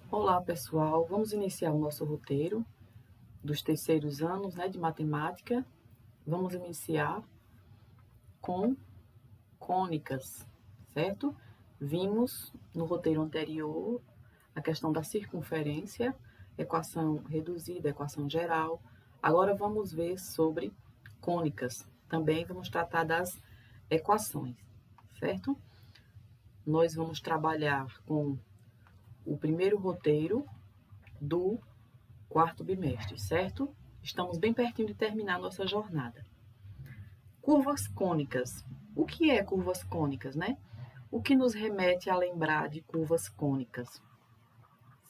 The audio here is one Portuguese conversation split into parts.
Olá, pessoal. Vamos iniciar o nosso roteiro dos terceiros anos, de matemática. Vamos iniciar com cônicas, certo? Vimos no roteiro anterior a questão da circunferência, equação reduzida, equação geral. Agora vamos ver sobre cônicas. Também vamos tratar das equações, certo? Nós vamos trabalhar com o primeiro roteiro do quarto bimestre, certo? Estamos bem pertinho de terminar a nossa jornada. Curvas cônicas. O que é curvas cônicas, né? O que nos remete a lembrar de curvas cônicas,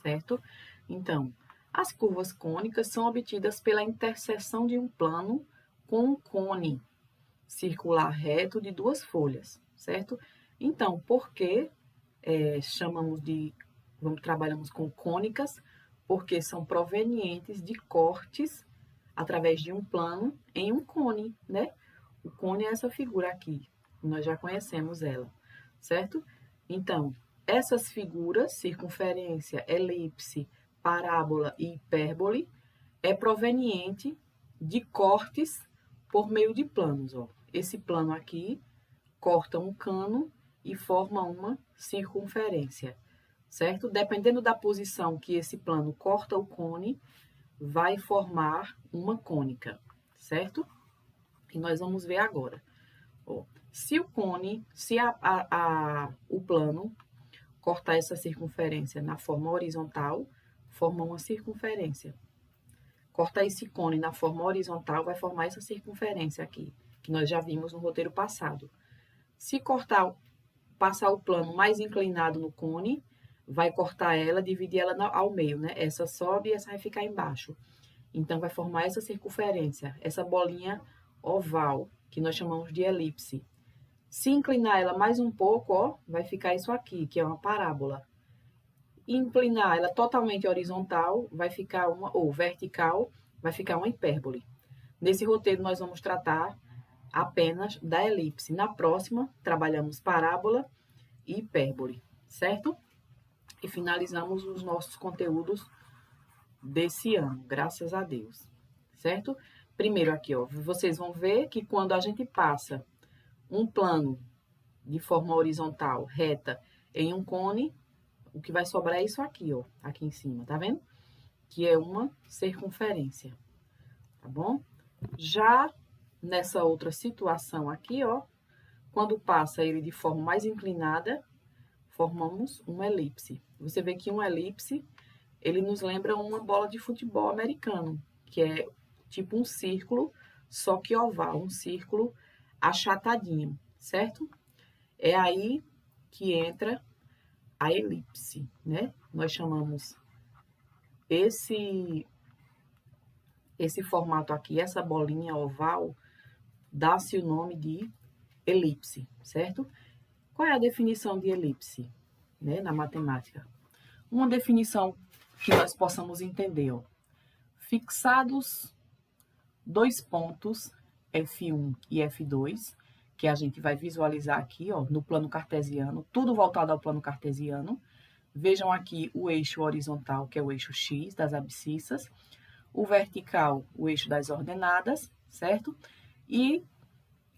certo? Então, as curvas cônicas são obtidas pela interseção de um plano com um cone circular reto de duas folhas, certo? Então, por que trabalhamos com cônicas? Porque são provenientes de cortes através de um plano em um cone, né? O cone é essa figura aqui, nós já conhecemos ela, certo? Então, essas figuras, circunferência, elipse, parábola e hipérbole, é proveniente de cortes por meio de planos, ó. Esse plano aqui corta um cano e forma uma circunferência, certo? Dependendo da posição que esse plano corta o cone, vai formar uma cônica, certo? E nós vamos ver agora. Ó, se o plano cortar essa circunferência na forma horizontal, forma uma circunferência. Cortar esse cone na forma horizontal, vai formar essa circunferência aqui, que nós já vimos no roteiro passado. Se passar o plano mais inclinado no cone, vai cortar ela, dividir ela ao meio, né? Essa sobe e essa vai ficar embaixo. Então, vai formar essa circunferência, essa bolinha oval, que nós chamamos de elipse. Se inclinar ela mais um pouco, ó, vai ficar isso aqui, que é uma parábola. Inclinar ela totalmente horizontal, vai ficar ou vertical, vai ficar uma hipérbole. Nesse roteiro, nós vamos tratar apenas da elipse. Na próxima, trabalhamos parábola e hipérbole, certo? E finalizamos os nossos conteúdos desse ano, graças a Deus, certo? Primeiro aqui, ó, vocês vão ver que quando a gente passa um plano de forma horizontal, reta, em um cone, o que vai sobrar é isso aqui, ó, aqui em cima, tá vendo? Que é uma circunferência, tá bom? Já nessa outra situação aqui, ó, quando passa ele de forma mais inclinada, formamos uma elipse. Você vê que uma elipse, ele nos lembra uma bola de futebol americano, que é tipo um círculo, só que oval, um círculo achatadinho, certo? É aí que entra a elipse, né? Nós chamamos esse formato aqui, essa bolinha oval, dá-se o nome de elipse, certo? Qual é a definição de elipse, né, na matemática? Uma definição que nós possamos entender, ó. Fixados dois pontos, F1 e F2, que a gente vai visualizar aqui, ó, no plano cartesiano, tudo voltado ao plano cartesiano. Vejam aqui o eixo horizontal, que é o eixo X das abscissas, o vertical, o eixo das ordenadas, certo? E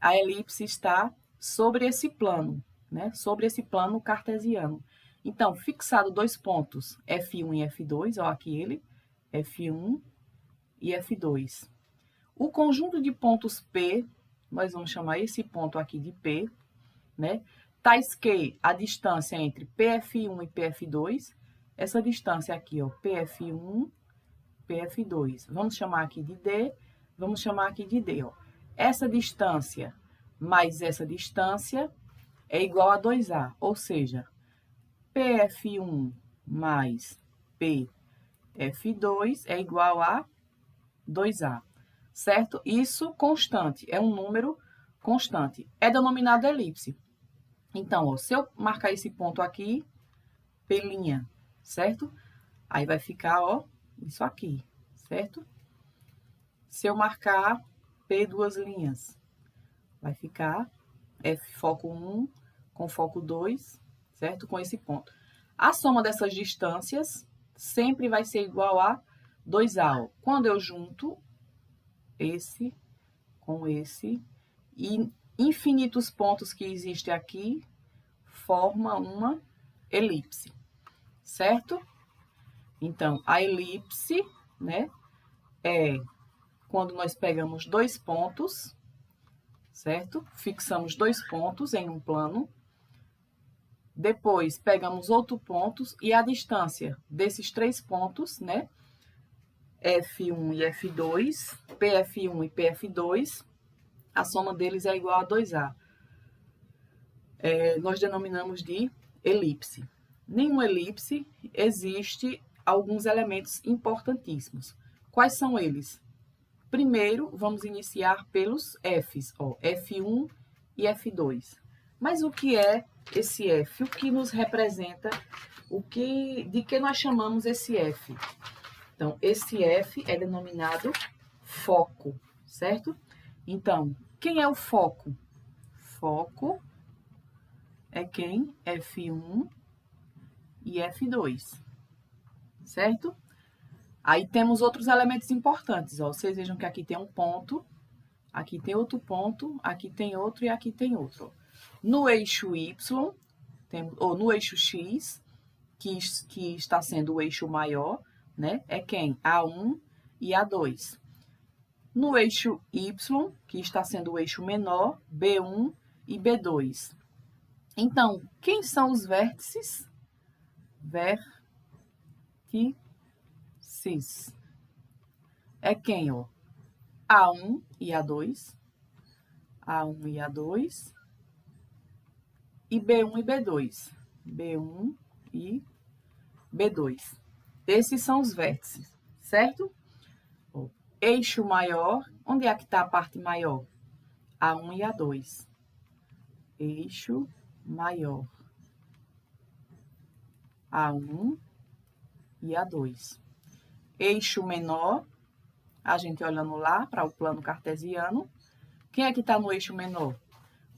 a elipse está sobre esse plano, né? Sobre esse plano cartesiano. Então, fixado dois pontos, F1 e F2, ó, aqui ele, F1 e F2. O conjunto de pontos P, nós vamos chamar esse ponto aqui de P, né? Tais que a distância entre PF1 e PF2, essa distância aqui, ó, PF1, PF2. Vamos chamar aqui de D, vamos chamar aqui de D, ó. Essa distância mais essa distância é igual a 2A, ou seja, PF1 mais PF2 é igual a 2A, certo? Isso constante, é um número constante. É denominado elipse. Então, ó, se eu marcar esse ponto aqui, P', certo? Aí vai ficar, ó, isso aqui, certo? Se eu marcar P duas linhas, vai ficar F foco 1 com foco 2, certo? Com esse ponto. A soma dessas distâncias, sempre vai ser igual a 2A. Ó. Quando eu junto esse com esse e infinitos pontos que existem aqui, forma uma elipse, certo? Então, a elipse, né, é quando nós pegamos dois pontos, certo? Fixamos dois pontos em um plano. Depois, pegamos outro ponto e a distância desses três pontos, né? F1 e F2, PF1 e PF2, a soma deles é igual a 2A. Nós denominamos de elipse. Nenhuma elipse existe alguns elementos importantíssimos. Quais são eles? Primeiro, vamos iniciar pelos Fs, ó, F1 e F2. Mas o que é esse F? O que nos representa? De que nós chamamos esse F? Então, esse F é denominado foco, certo? Então, quem é o foco? Foco é quem? F1 e F2, certo? Aí temos outros elementos importantes, ó. Vocês vejam que aqui tem um ponto, aqui tem outro ponto, aqui tem outro e aqui tem outro. No eixo Y, ou no eixo X, que está sendo o eixo maior, né? É quem? A1 e A2. No eixo Y, que está sendo o eixo menor, B1 e B2. Então, quem são os vértices? Vértices. É quem, ó? A1 e A2. A1 e A2. E B1 e B2. B1 e B2. Esses são os vértices, certo? Eixo maior, onde é que está a parte maior? A1 e A2. Eixo maior. A1 e A2. Eixo menor, a gente olhando lá para o plano cartesiano. Quem é que está no eixo menor?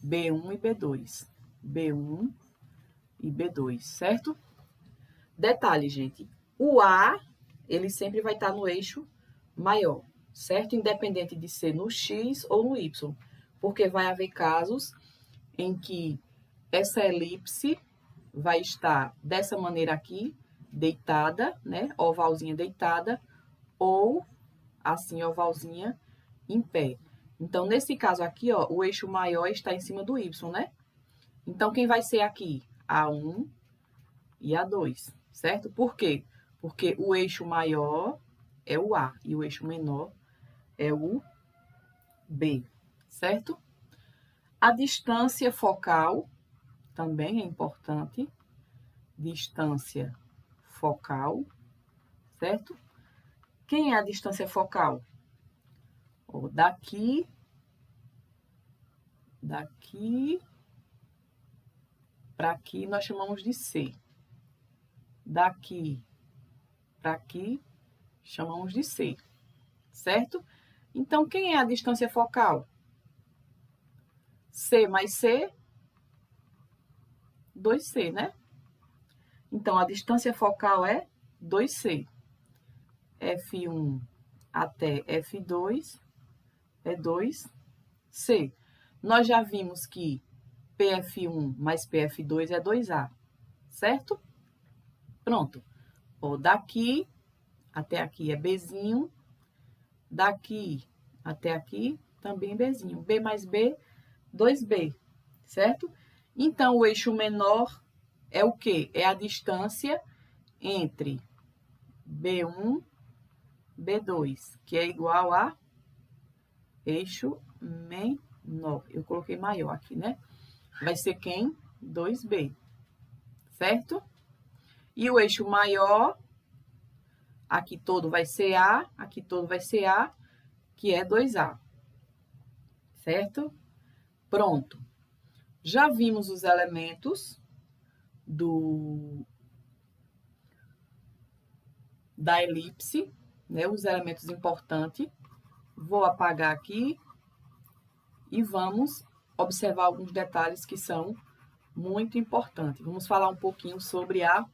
B1 e B2. B1 e B2, certo? Detalhe, gente. O A, ele sempre vai estar no eixo maior, certo? Independente de ser no X ou no Y. Porque vai haver casos em que essa elipse vai estar dessa maneira aqui, deitada, né? Ovalzinha deitada, ou assim, ovalzinha em pé. Então, nesse caso aqui, ó, o eixo maior está em cima do Y, né? Então, quem vai ser aqui? A1 e A2, certo? Por quê? Porque o eixo maior é o A e o eixo menor é o B, certo? A distância focal também é importante. Distância focal, certo? Quem é a distância focal? Daqui para aqui nós chamamos de C. Daqui para aqui chamamos de C, certo? Então, quem é a distância focal? C mais C, 2C, né? Então, a distância focal é 2C. F1 até F2 é 2C. Nós já vimos que PF1 mais PF2 é 2A, certo? Pronto. Daqui até aqui é Bzinho. Daqui até aqui também Bzinho. B mais B, 2B, certo? Então, o eixo menor é o quê? É a distância entre B1 e B2, que é igual a eixo menor. Eu coloquei maior aqui, né? Vai ser quem? 2B, certo? E o eixo maior, aqui todo vai ser A, aqui todo vai ser A, que é 2A, certo? Pronto. Já vimos os elementos da elipse, né? Os elementos importantes. Vou apagar aqui e vamos observar alguns detalhes que são muito importantes. Vamos falar um pouquinho sobre a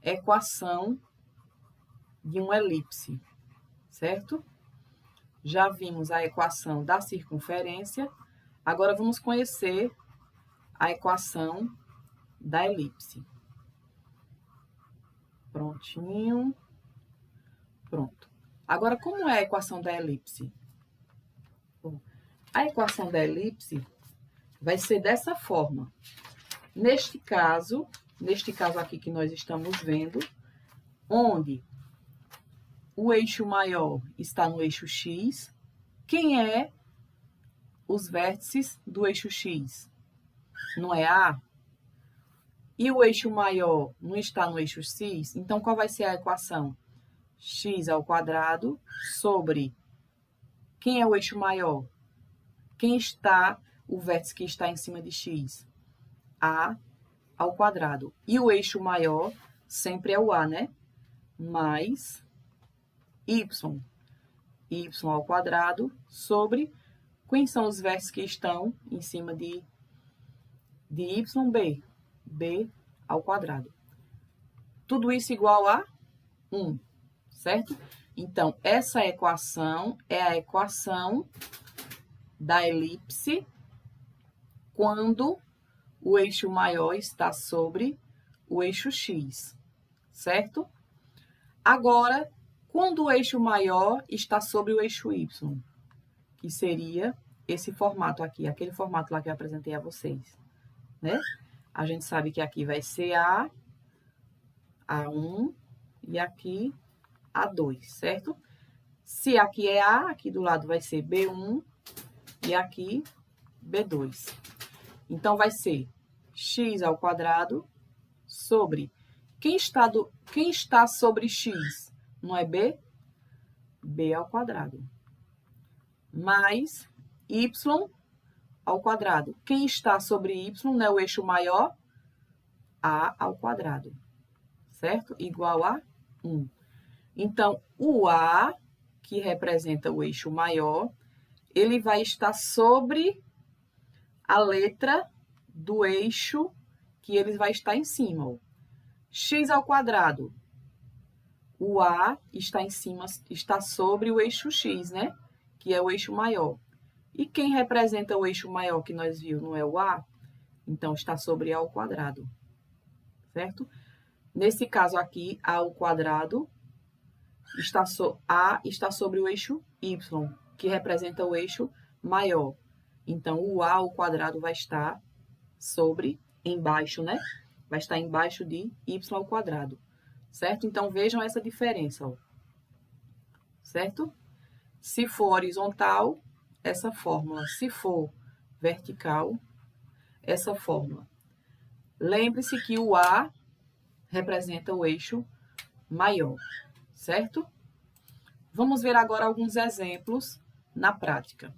equação de uma elipse, certo? Já vimos a equação da circunferência, agora vamos conhecer a equação da elipse. Prontinho. Pronto. Agora, como é a equação da elipse? Bom, a equação da elipse vai ser dessa forma. Neste caso aqui que nós estamos vendo, onde o eixo maior está no eixo X, quem é os vértices do eixo X? Não é A? E o eixo maior não está no eixo X? Então, qual vai ser a equação? X ao quadrado sobre quem é o eixo maior? Quem está o vértice que está em cima de X? A ao quadrado. E o eixo maior sempre é o A, né? Mais Y. Y ao quadrado sobre quem são os vértices que estão em cima de Y, B. B ao quadrado. Tudo isso igual a 1, certo? Então, essa equação é a equação da elipse quando o eixo maior está sobre o eixo X, certo? Agora, quando o eixo maior está sobre o eixo Y, que seria esse formato aqui, aquele formato lá que eu apresentei a vocês, né? A gente sabe que aqui vai ser A1 e aqui A2, certo? Se aqui é A, aqui do lado vai ser B1 e aqui B2. Então, vai ser x ao quadrado sobre... Quem está sobre x? Não é B? B ao quadrado. Mais y ao quadrado. Quem está sobre y, não é o eixo maior? A ao quadrado. Certo? Igual a 1. Então, o A, que representa o eixo maior, ele vai estar sobre a letra do eixo que ele vai estar em cima. Ó. X ao quadrado. O A está em cima, está sobre o eixo X, né? Que é o eixo maior. E quem representa o eixo maior que nós vimos não é o A? Então, está sobre A ao quadrado. Certo? Nesse caso aqui, A ao quadrado, A está sobre o eixo Y, que representa o eixo maior. Então, o A ao quadrado vai estar embaixo, né? Vai estar embaixo de Y ao quadrado. Certo? Então, vejam essa diferença, ó. Certo? Se for horizontal, essa fórmula. Se for vertical, essa fórmula. Lembre-se que o A representa o eixo maior, certo? Vamos ver agora alguns exemplos na prática.